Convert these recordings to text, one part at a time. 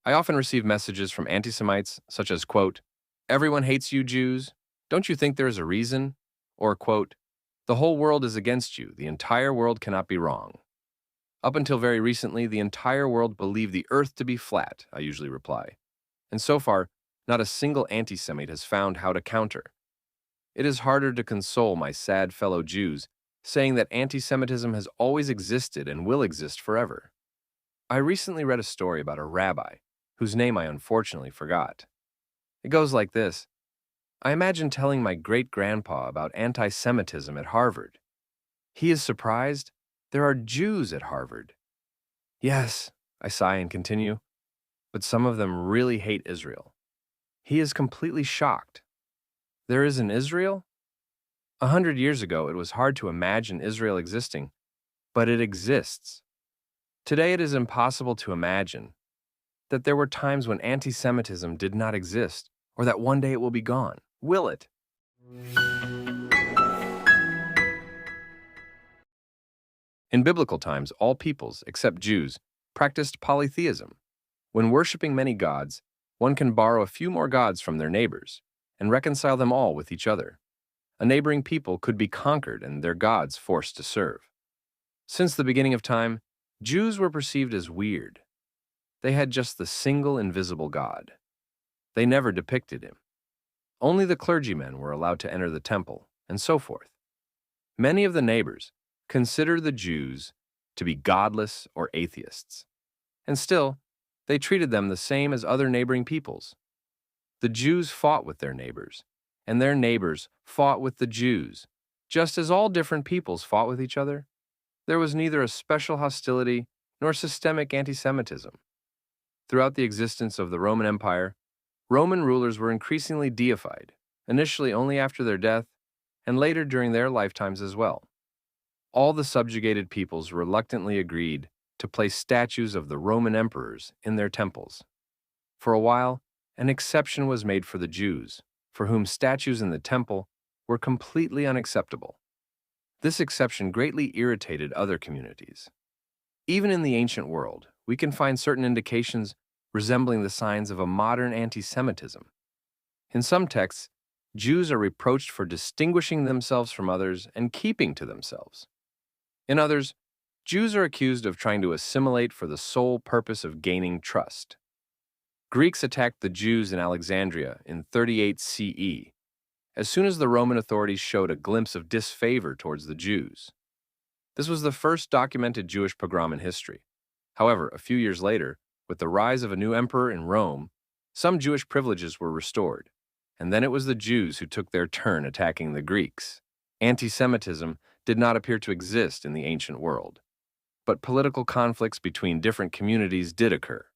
I often receive messages from antisemites such as, quote, "Everyone hates you Jews. Don't you think there is a reason?" Or, quote, "The whole world is against you. The entire world cannot be wrong." Up until very recently, the entire world believed the earth to be flat, I usually reply. And so far, not a single antisemite has found how to counter. It is harder to console my sad fellow Jews, saying that antisemitism has always existed and will exist forever. I recently read a story about a rabbi, whose name I unfortunately forgot. It goes like this. I imagine telling my great-grandpa about anti-Semitism at Harvard. He is surprised. There are Jews at Harvard. Yes, I sigh and continue, but some of them really hate Israel. He is completely shocked. There is an Israel? 100 years ago, it was hard to imagine Israel existing, but it exists. Today, it is impossible to imagine that there were times when anti-Semitism did not exist, or that one day it will be gone. Will it? In biblical times, all peoples, except Jews, practiced polytheism. When worshiping many gods, one can borrow a few more gods from their neighbors and reconcile them all with each other. A neighboring people could be conquered and their gods forced to serve. Since the beginning of time, Jews were perceived as weird. They had just the single invisible God. They never depicted him. Only the clergymen were allowed to enter the temple, and so forth. Many of the neighbors considered the Jews to be godless or atheists, and still, they treated them the same as other neighboring peoples. The Jews fought with their neighbors, and their neighbors fought with the Jews, just as all different peoples fought with each other. There was neither a special hostility nor systemic anti-Semitism. Throughout the existence of the Roman Empire, Roman rulers were increasingly deified, initially only after their death, and later during their lifetimes as well. All the subjugated peoples reluctantly agreed to place statues of the Roman emperors in their temples. For a while, an exception was made for the Jews, for whom statues in the temple were completely unacceptable. This exception greatly irritated other communities. Even in the ancient world, we can find certain indications resembling the signs of a modern anti-Semitism. In some texts, Jews are reproached for distinguishing themselves from others and keeping to themselves. In others, Jews are accused of trying to assimilate for the sole purpose of gaining trust. Greeks attacked the Jews in Alexandria in 38 CE, as soon as the Roman authorities showed a glimpse of disfavor towards the Jews. This was the first documented Jewish pogrom in history. However, a few years later, with the rise of a new emperor in Rome, some Jewish privileges were restored, and then it was the Jews who took their turn attacking the Greeks. Anti-Semitism did not appear to exist in the ancient world, but political conflicts between different communities did occur.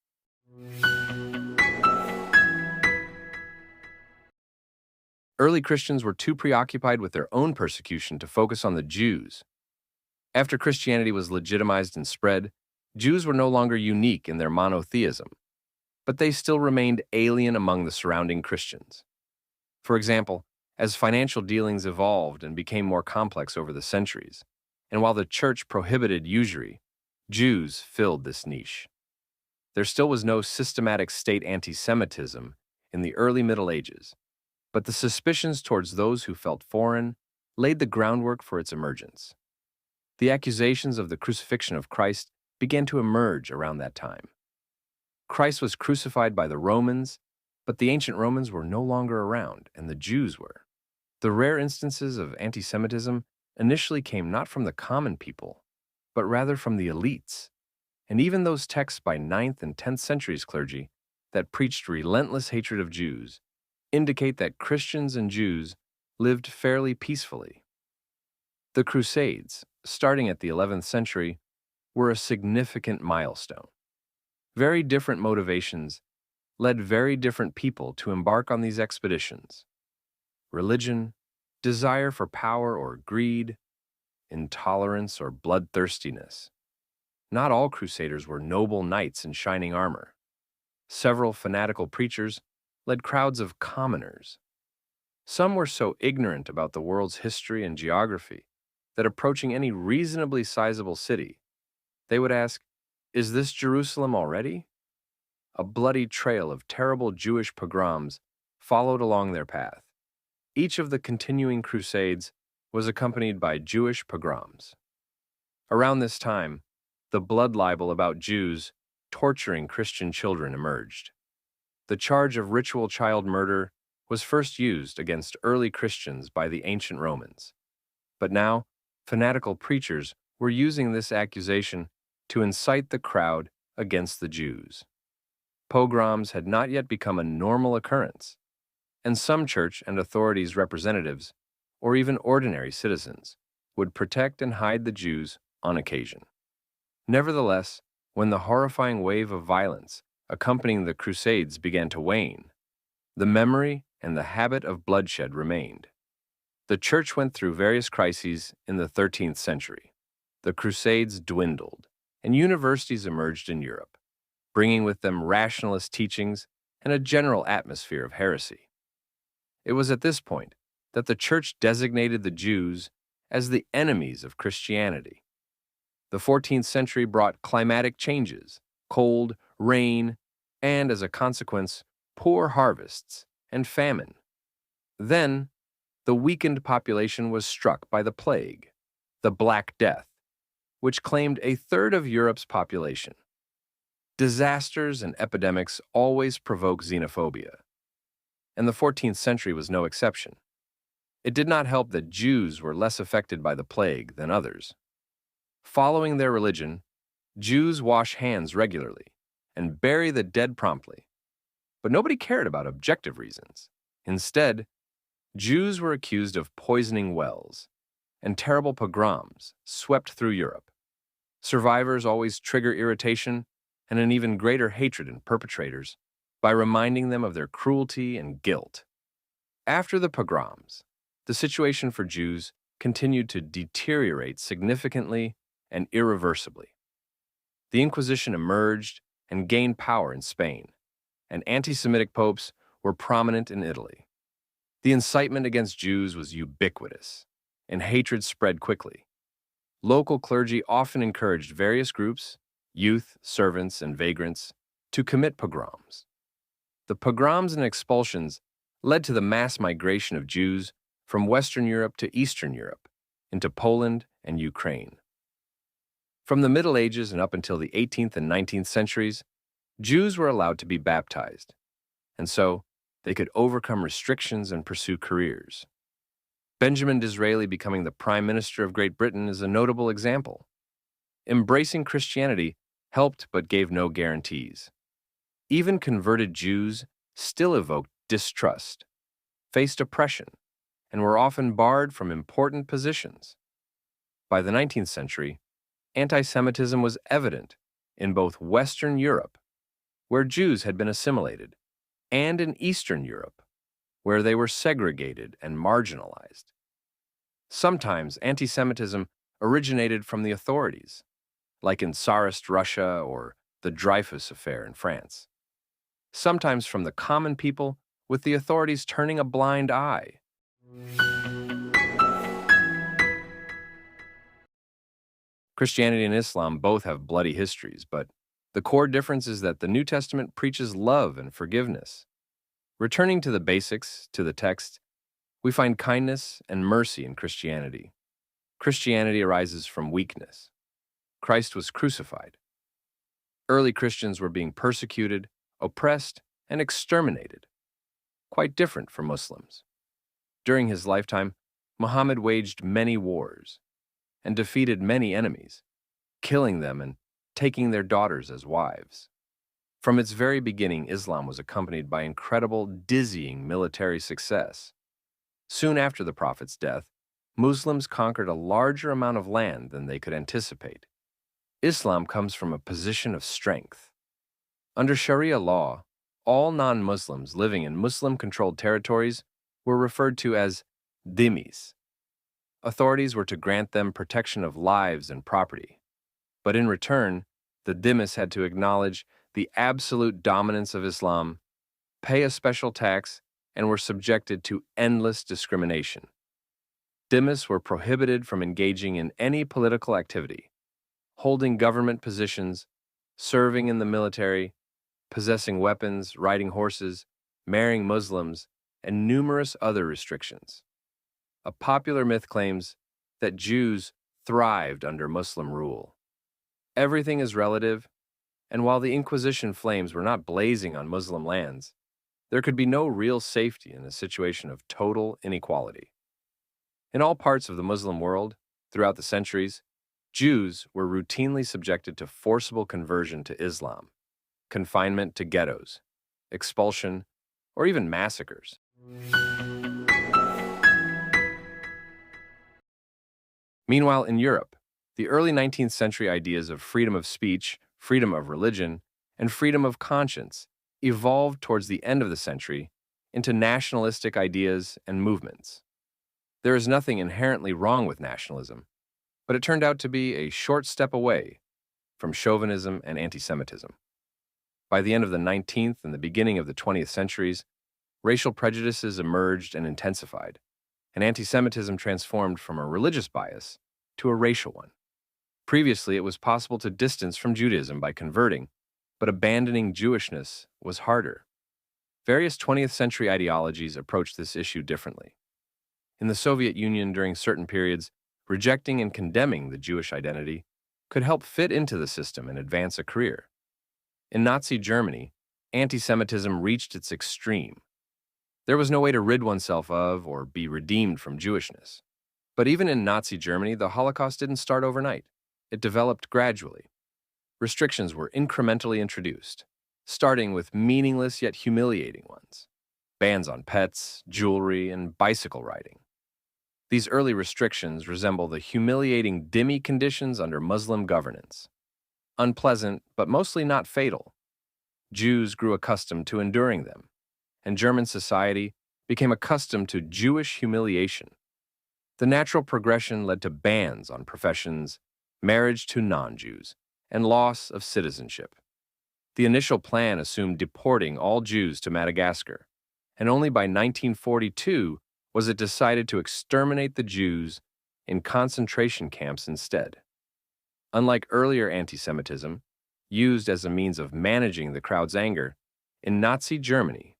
Early Christians were too preoccupied with their own persecution to focus on the Jews. After Christianity was legitimized and spread, Jews were no longer unique in their monotheism, but they still remained alien among the surrounding Christians. For example, as financial dealings evolved and became more complex over the centuries, and while the church prohibited usury, Jews filled this niche. There still was no systematic state anti-Semitism in the early Middle Ages, but the suspicions towards those who felt foreign laid the groundwork for its emergence. The accusations of the crucifixion of Christ began to emerge around that time. Christ was crucified by the Romans, but the ancient Romans were no longer around, and the Jews were. The rare instances of anti-Semitism initially came not from the common people, but rather from the elites, and even those texts by 9th and 10th centuries clergy that preached relentless hatred of Jews indicate that Christians and Jews lived fairly peacefully. The Crusades, starting at the 11th century, were a significant milestone. Very different motivations led very different people to embark on these expeditions. Religion, desire for power or greed, intolerance or bloodthirstiness. Not all crusaders were noble knights in shining armor. Several fanatical preachers led crowds of commoners. Some were so ignorant about the world's history and geography that approaching any reasonably sizable city, they would ask, "Is this Jerusalem already?" a bloody trail of terrible Jewish pogroms followed along their path. Each of the continuing Crusades was accompanied by Jewish pogroms. Around this time, the blood libel about Jews torturing Christian children emerged. The charge of ritual child murder was first used against early Christians by the ancient Romans. But now, fanatical preachers were using this accusation to incite the crowd against the Jews. Pogroms had not yet become a normal occurrence, and some church and authorities' representatives, or even ordinary citizens, would protect and hide the Jews on occasion. Nevertheless, when the horrifying wave of violence accompanying the Crusades began to wane, the memory and the habit of bloodshed remained. The Church went through various crises in the 13th century. The Crusades dwindled, and universities emerged in Europe, bringing with them rationalist teachings and a general atmosphere of heresy. It was at this point that the Church designated the Jews as the enemies of Christianity. The 14th century brought climatic changes, cold, rain, and, as a consequence, poor harvests and famine. Then, the weakened population was struck by the plague, the Black Death, which claimed a third of Europe's population. Disasters and epidemics always provoke xenophobia, and the 14th century was no exception. It did not help that Jews were less affected by the plague than others. Following their religion, Jews wash hands regularly and bury the dead promptly. But nobody cared about objective reasons. Instead, Jews were accused of poisoning wells, and terrible pogroms swept through Europe. Survivors always trigger irritation and an even greater hatred in perpetrators by reminding them of their cruelty and guilt. After the pogroms, the situation for Jews continued to deteriorate significantly and irreversibly. The Inquisition emerged and gained power in Spain, and anti-Semitic popes were prominent in Italy. The incitement against Jews was ubiquitous, and hatred spread quickly. Local clergy often encouraged various groups, youth, servants, and vagrants, to commit pogroms. The pogroms and expulsions led to the mass migration of Jews from Western Europe to Eastern Europe, into Poland and Ukraine. From the Middle Ages and up until the 18th and 19th centuries, Jews were allowed to be baptized, and so they could overcome restrictions and pursue careers. Benjamin Disraeli becoming the Prime Minister of Great Britain is a notable example. Embracing Christianity helped but gave no guarantees. Even converted Jews still evoked distrust, faced oppression, and were often barred from important positions. By the 19th century, antisemitism was evident in both Western Europe, where Jews had been assimilated, and in Eastern Europe, where they were segregated and marginalized. Sometimes antisemitism originated from the authorities, like in Tsarist Russia or the Dreyfus Affair in France. Sometimes from the common people, with the authorities turning a blind eye. Christianity and Islam both have bloody histories, but the core difference is that the New Testament preaches love and forgiveness. Returning to the basics, to the text, we find kindness and mercy in Christianity. Christianity arises from weakness. Christ was crucified. Early Christians were being persecuted, oppressed, and exterminated, quite different from Muslims. During his lifetime, Muhammad waged many wars and defeated many enemies, killing them and taking their daughters as wives. From its very beginning, Islam was accompanied by incredible, dizzying military success. Soon after the Prophet's death, Muslims conquered a larger amount of land than they could anticipate. Islam comes from a position of strength. Under Sharia law, all non-Muslims living in Muslim-controlled territories were referred to as dhimmis. Authorities were to grant them protection of lives and property. But in return, the dhimmis had to acknowledge the absolute dominance of Islam, pay a special tax, and were subjected to endless discrimination. Dhimmis were prohibited from engaging in any political activity, holding government positions, serving in the military, possessing weapons, riding horses, marrying Muslims, and numerous other restrictions. A popular myth claims that Jews thrived under Muslim rule. Everything is relative, and while the Inquisition flames were not blazing on Muslim lands, there could be no real safety in a situation of total inequality. In all parts of the Muslim world, throughout the centuries, Jews were routinely subjected to forcible conversion to Islam, confinement to ghettos, expulsion, or even massacres. Meanwhile, in Europe, the early 19th century ideas of freedom of speech, freedom of religion, and freedom of conscience evolved towards the end of the century into nationalistic ideas and movements. There is nothing inherently wrong with nationalism, but it turned out to be a short step away from chauvinism and antisemitism. By the end of the 19th and the beginning of the 20th centuries, racial prejudices emerged and intensified, and antisemitism transformed from a religious bias to a racial one. Previously, it was possible to distance from Judaism by converting, but abandoning Jewishness was harder. Various 20th century ideologies approached this issue differently. In the Soviet Union during certain periods, rejecting and condemning the Jewish identity could help fit into the system and advance a career. In Nazi Germany, antisemitism reached its extreme. There was no way to rid oneself of or be redeemed from Jewishness. But even in Nazi Germany, the Holocaust didn't start overnight. It developed gradually. Restrictions were incrementally introduced, starting with meaningless yet humiliating ones: bans on pets, jewelry, and bicycle riding. These early restrictions resemble the humiliating dhimmi conditions under Muslim governance. Unpleasant, but mostly not fatal. Jews grew accustomed to enduring them, and German society became accustomed to Jewish humiliation. The natural progression led to bans on professions, marriage to non-Jews, and loss of citizenship. The initial plan assumed deporting all Jews to Madagascar, and only by 1942 was it decided to exterminate the Jews in concentration camps instead. Unlike earlier antisemitism, used as a means of managing the crowd's anger, in Nazi Germany,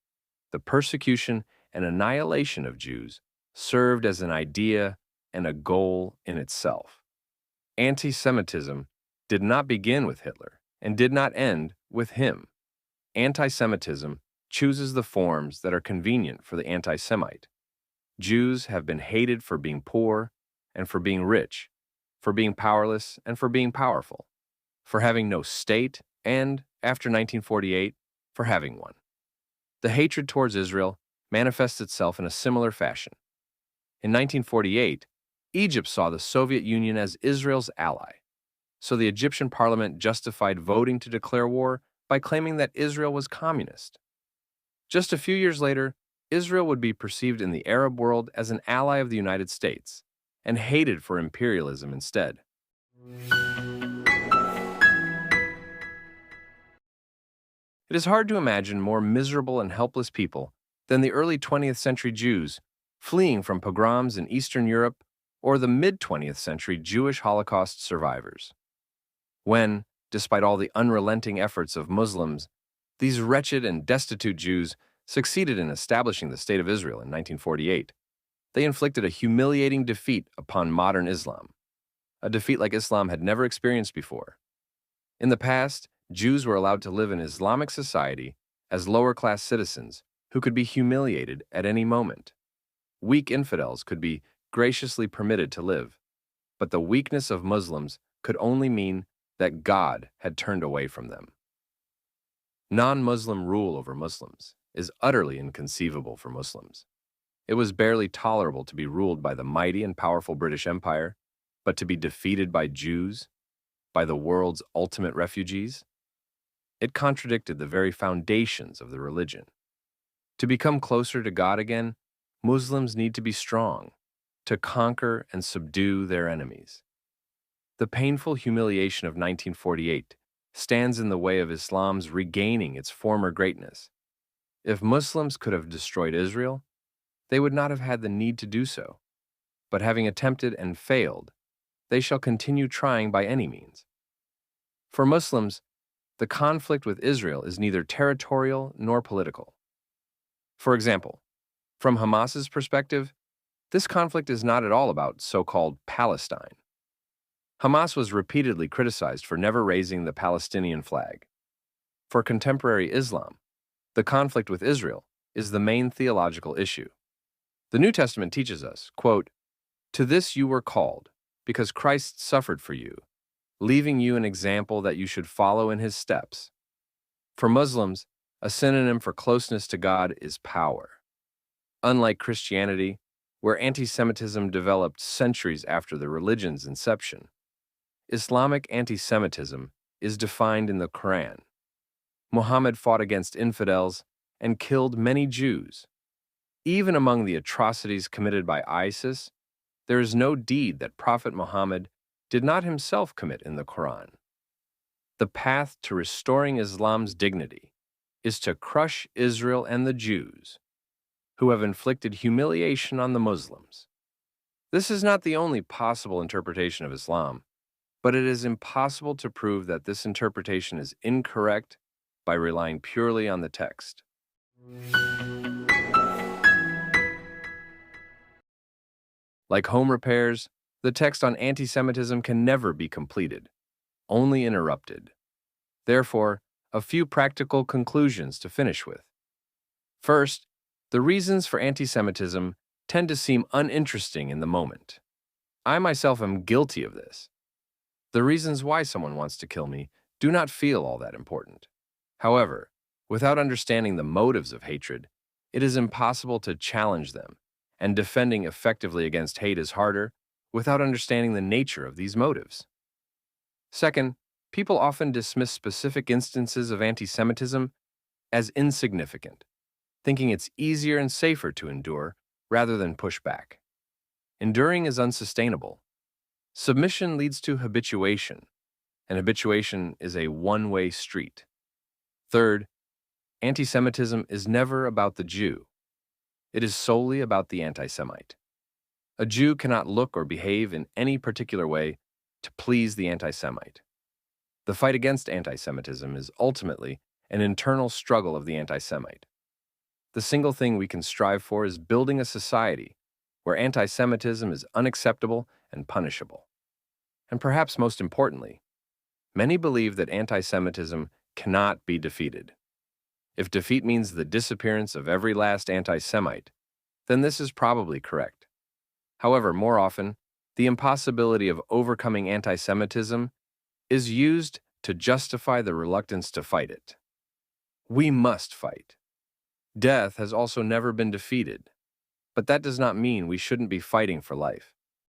the persecution and annihilation of Jews served as an idea and a goal in itself. Antisemitism did not begin with Hitler and did not end with him. Antisemitism chooses the forms that are convenient for the anti-Semite. Jews have been hated for being poor and for being rich, for being powerless and for being powerful, for having no state and, after 1948, for having one. The hatred towards Israel manifests itself in a similar fashion. In 1948, Egypt saw the Soviet Union as Israel's ally, so the Egyptian parliament justified voting to declare war by claiming that Israel was communist. Just a few years later, Israel would be perceived in the Arab world as an ally of the United States and hated for imperialism instead. It is hard to imagine more miserable and helpless people than the early 20th century Jews fleeing from pogroms in Eastern Europe or the mid-20th century Jewish Holocaust survivors. When, despite all the unrelenting efforts of Muslims, these wretched and destitute Jews succeeded in establishing the State of Israel in 1948, they inflicted a humiliating defeat upon modern Islam, a defeat like Islam had never experienced before. In the past, Jews were allowed to live in Islamic society as lower-class citizens who could be humiliated at any moment. Weak infidels could be graciously permitted to live, but the weakness of Muslims could only mean that God had turned away from them. Non-Muslim rule over Muslims is utterly inconceivable for Muslims. It was barely tolerable to be ruled by the mighty and powerful British Empire, but to be defeated by Jews, by the world's ultimate refugees? It contradicted the very foundations of the religion. To become closer to God again, Muslims need to be strong, to conquer and subdue their enemies. The painful humiliation of 1948 stands in the way of Islam's regaining its former greatness. If Muslims could have destroyed Israel, they would not have had the need to do so. But having attempted and failed, they shall continue trying by any means. For Muslims, the conflict with Israel is neither territorial nor political. For example, from Hamas's perspective, this conflict is not at all about so-called Palestine. Hamas was repeatedly criticized for never raising the Palestinian flag. For contemporary Islam, the conflict with Israel is the main theological issue. The New Testament teaches us, quote, "To this you were called, because Christ suffered for you, leaving you an example that you should follow in his steps." For Muslims, a synonym for closeness to God is power. Unlike Christianity, where antisemitism developed centuries after the religion's inception, Islamic antisemitism is defined in the Quran. Muhammad fought against infidels and killed many Jews. Even among the atrocities committed by ISIS, there is no deed that Prophet Muhammad did not himself commit in the Quran. The path to restoring Islam's dignity is to crush Israel and the Jews, who have inflicted humiliation on the Muslims. This is not the only possible interpretation of Islam, but it is impossible to prove that this interpretation is incorrect by relying purely on the text. Like home repairs, the text on anti-Semitism can never be completed, only interrupted. Therefore, a few practical conclusions to finish with. First, the reasons for anti-Semitism tend to seem uninteresting in the moment. I myself am guilty of this. The reasons why someone wants to kill me do not feel all that important. However, without understanding the motives of hatred, it is impossible to challenge them, and defending effectively against hate is harder without understanding the nature of these motives. Second, people often dismiss specific instances of anti-Semitism as insignificant, thinking it's easier and safer to endure rather than push back. Enduring is unsustainable. Submission leads to habituation, and habituation is a one-way street. Third, anti-Semitism is never about the Jew. It is solely about the anti-Semite. A Jew cannot look or behave in any particular way to please the anti-Semite. The fight against anti-Semitism is ultimately an internal struggle of the anti-Semite. The single thing we can strive for is building a society where anti-Semitism is unacceptable and punishable. And perhaps most importantly, many believe that anti-Semitism cannot be defeated. If defeat means the disappearance of every last anti-Semite, then this is probably correct. However, more often, the impossibility of overcoming anti-Semitism is used to justify the reluctance to fight it. We must fight. Death has also never been defeated, but that does not mean we shouldn't be fighting for life.